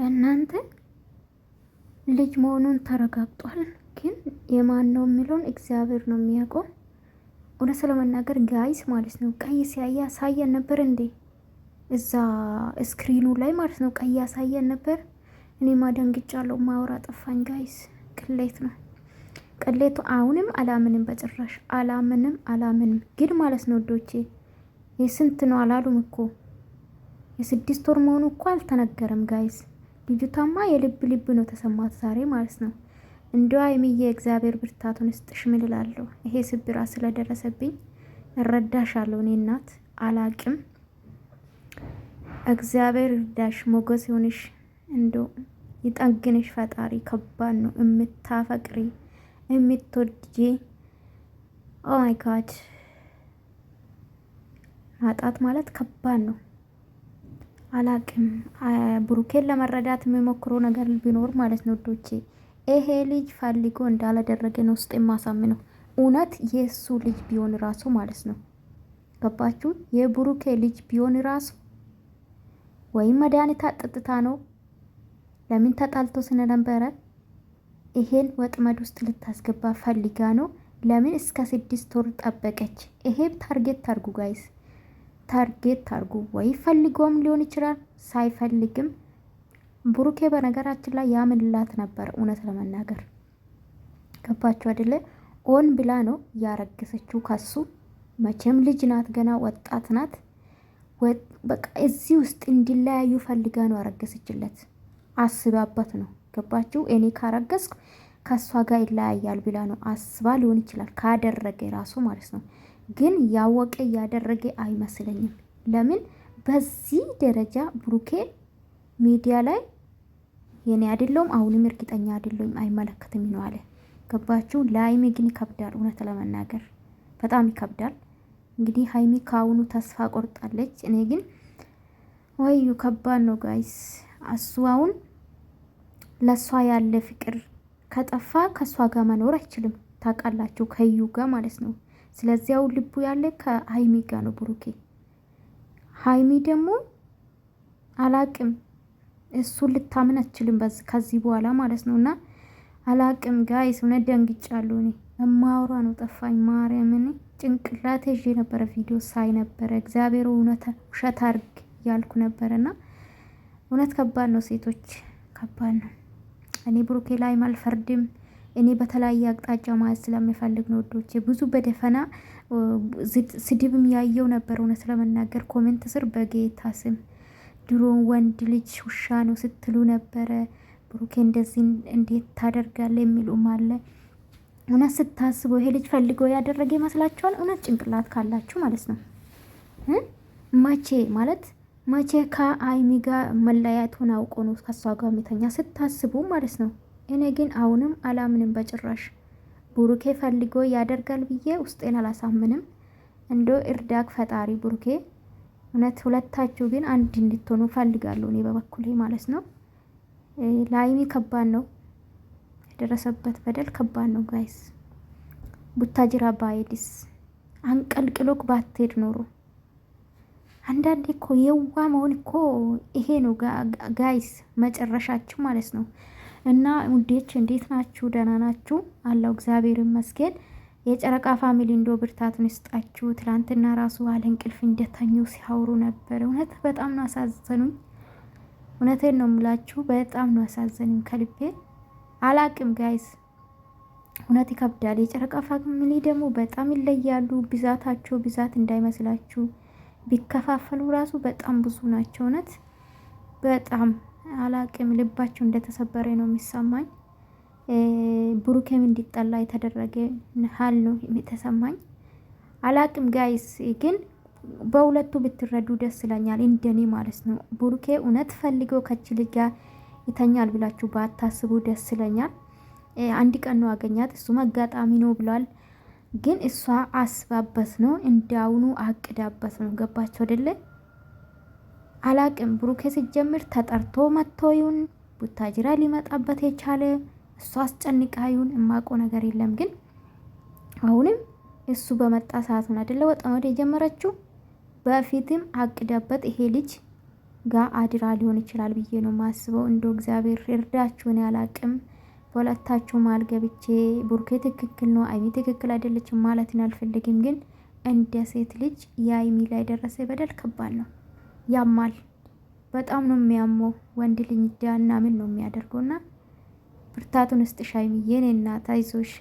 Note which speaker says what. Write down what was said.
Speaker 1: እናንተ ልጅ መሆኑን ተረጋግጧል። ግን የማን ነው የሚለውን እግዚአብሔር ነው የሚያውቀው። እውነት ስለመናገር ጋይስ ማለት ነው ቀይ ሲያሳየን ነበር እንዴ? እዛ ስክሪኑ ላይ ማለት ነው ቀይ ያሳየን ነበር። እኔ ማደንግጫለሁ። ማውራ ጠፋኝ ጋይስ። ቅሌት ነው ቅሌቱ። አሁንም አላምንም፣ በጭራሽ አላምንም። ግን ማለት ነው ዶቼ የስንት ነው አላሉም እኮ የ6 ወር መሆኑ እኮ አልተነገረም ጋይስ። ልጅቷማ የልብ ነው ተሰማት ዛሬ ማለት ነው። እንዲያ የሚየ እግዚአብሔር ብርታቱን ስጥሽ ምን እላለሁ። ይሄ ስብራ ስለደረሰብኝ እረዳሻለሁ። እኔ እናት አላቅም። እግዚአብሔር እርዳሽ፣ ሞገስ ይሁንሽ፣ እንዶ ይጠግንሽ ፈጣሪ። ከባድ ነው የምታፈቅሪ የምትወጂ። ኦ ማይ ጋድ ማጣት ማለት ከባድ ነው። አላቅም። ብሩኬን ለመረዳት የሚሞክረው ነገር ቢኖር ማለት ነው ዶቼ ይሄ ልጅ ፈልጎ እንዳላደረገ ነው ውስጥ የማሳምነው። እውነት የእሱ ልጅ ቢሆን ራሱ ማለት ነው ገባችሁ? የብሩኬ ልጅ ቢሆን ራሱ ወይም መድኃኒት አጠጥታ ነው። ለምን ተጣልቶ ስለነበረ ይሄን ወጥመድ ውስጥ ልታስገባ ፈልጋ ነው። ለምን እስከ 6 ወር ጠበቀች? ይሄ ታርጌት ታርጉ ጋይስ፣ ታርጌት ታርጉ። ወይ ፈልጎም ሊሆን ይችላል ሳይፈልግም። ብሩኬ በነገራችን ላይ ያምንላት ነበር እውነት ለመናገር ገባችሁ አይደለ? ኦን ብላ ነው ያረገሰችው ከሱ። መቼም ልጅ ናት፣ ገና ወጣት ናት። በቃ እዚህ ውስጥ እንዲለያዩ ፈልጋ ነው ያረገሰችለት። አስባበት ነው ገባችሁ? እኔ ካረገዝኩ ከሷ ጋር ይለያያል ብላ ነው አስባ ሊሆን ይችላል፣ ካደረገ ራሱ ማለት ነው። ግን ያወቀ ያደረገ አይመስለኝም። ለምን በዚህ ደረጃ ብሩኬ ሚዲያ ላይ የኔ አይደለም፣ አሁንም እርግጠኛ አይደለም፣ አይመለከትም ነው አለ። ገባችሁ? ለሀይሚ ግን ይከብዳል፣ እውነት ለመናገር በጣም ይከብዳል። እንግዲህ ሀይሚ ካሁኑ ተስፋ ቆርጣለች። እኔ ግን ወዩ ከባድ ነው ጋይስ። እሱ አሁን ለሷ ያለ ፍቅር ከጠፋ ከሷ ጋር መኖር አይችልም። ታውቃላችሁ፣ ከዩ ጋር ማለት ነው። ስለዚህ አሁን ልቡ ያለ ከሀይሚ ጋር ነው ብሩኬ። ሀይሚ ደግሞ አላቅም፣ እሱን ልታምን አትችልም ከዚህ በኋላ ማለት ነው። እና አላቅም ጋይስ፣ እውነት ደንግጫለሁ። እኔ እማውራ ነው ጠፋኝ። ማርያምን ጭንቅላት ይዤ ነበረ ቪዲዮ ሳይ ነበረ። እግዚአብሔር እውነት ውሸት አርግ ያልኩ ነበረና እውነት ከባድ ነው። ሴቶች ከባድ ነው። እኔ ብሩኬ ላይ አልፈርድም። እኔ በተለያየ አቅጣጫ ማየት ስለሚፈልግ ነው ወዶቼ። ብዙ በደፈና ስድብም ያየው ነበር እውነት ለመናገር ኮሜንት ስር በጌታ ስም ድሮ ወንድ ልጅ ውሻ ነው ስትሉ ነበረ። ብሩኬ እንደዚህ እንዴት ታደርጋለ የሚሉም አለ። እውነት ስታስበው ይሄ ልጅ ፈልጎ ያደረገ ይመስላችኋል? እውነት ጭንቅላት ካላችሁ ማለት ነው። መቼ ከሀይሚ ጋር መለያየቱን አውቆ ነው ከሷ ጋር የሚተኛ ስታስቡ ማለት ነው። እኔ ግን አሁንም አላምንም በጭራሽ። ብሩኬ ፈልጎ ያደርጋል ብዬ ውስጤን አላሳምንም። እንዶ እርዳክ ፈጣሪ ብሩኬ። እውነት ሁለታችሁ ግን አንድ እንድትሆኑ ፈልጋለሁ እኔ በበኩሌ ማለት ነው። ለሀይሚ ከባድ ነው የደረሰበት በደል ከባድ ነው ጋይስ። ቡታጅራ ባይዲስ አንቀልቅሎክ ባትሄድ ኖሮ። አንዳንዴ እኮ የዋ መሆን እኮ ይሄ ነው ጋይስ መጨረሻችሁ ማለት ነው። እና ውዴች እንዴት ናችሁ? ደህና ናችሁ? አለው እግዚአብሔር ይመስገን። የጨረቃ ፋሚሊ እንዶ ብርታቱን ይስጣችሁ። ትላንትና ራሱ አለ እንቅልፍ እንደተኙ ሲያወሩ ነበር። እውነት በጣም ነው አሳዘኑኝ። እውነቴን ነው የምላችሁ፣ በጣም ነው አሳዘኑኝ ከልቤ። አላቅም ጋይስ፣ እውነት ይከብዳል። የጨረቃ ፋሚሊ ደግሞ በጣም ይለያሉ። ብዛታቸው ብዛት እንዳይመስላችሁ፣ ቢከፋፈሉ ራሱ በጣም ብዙ ናቸው። እውነት በጣም አላቅም፣ ልባቸው እንደተሰበረ ነው የሚሰማኝ። ብሩኬም እንዲጠላ የተደረገ ሀል ነው የተሰማኝ። አላቅም ጋይስ፣ ግን በሁለቱ ብትረዱ ደስ ይለኛል፣ እንደኔ ማለት ነው። ብሩኬ እውነት ፈልገው ከች ልጅ ጋር ይተኛል ብላችሁ ባታስቡ ደስ ይለኛል። አንድ ቀን ነው አገኛት፣ እሱም አጋጣሚ ነው ብሏል። ግን እሷ አስባበት ነው፣ እንዳውኑ አቅዳበት ነው። ገባቸው አይደለ? አላቅም። ብሩኬ ሲጀምር ተጠርቶ መጥቶ ይሁን ቡታጅራ ሊመጣበት የቻለ እሱ አስጨንቃ ይሁን እማቆ ነገር የለም። ግን አሁንም እሱ በመጣ ሰዓት ነው አይደለ ወጥመድ የጀመረችው። በፊትም አቅዳበት ይሄ ልጅ ጋ አድራ ሊሆን ይችላል ብዬ ነው ማስበው። እንዶ እግዚአብሔር እርዳችሁን ያላቅም በሁለታችሁ መሀል ገብቼ ቡርኬ ትክክል ነው አይሚ ትክክል አይደለችም ማለትን አልፈልግም፣ ግን እንደ ሴት ልጅ የአይሚ ላይ ደረሰ በደል ከባድ ነው፣ ያማል። በጣም ነው የሚያመው። ወንድ ልጅ ዳና ምን ነው የሚያደርገውና ብርታቱን እስጥሽ ሀይሚዬ የኔ እናት አይዞሽ።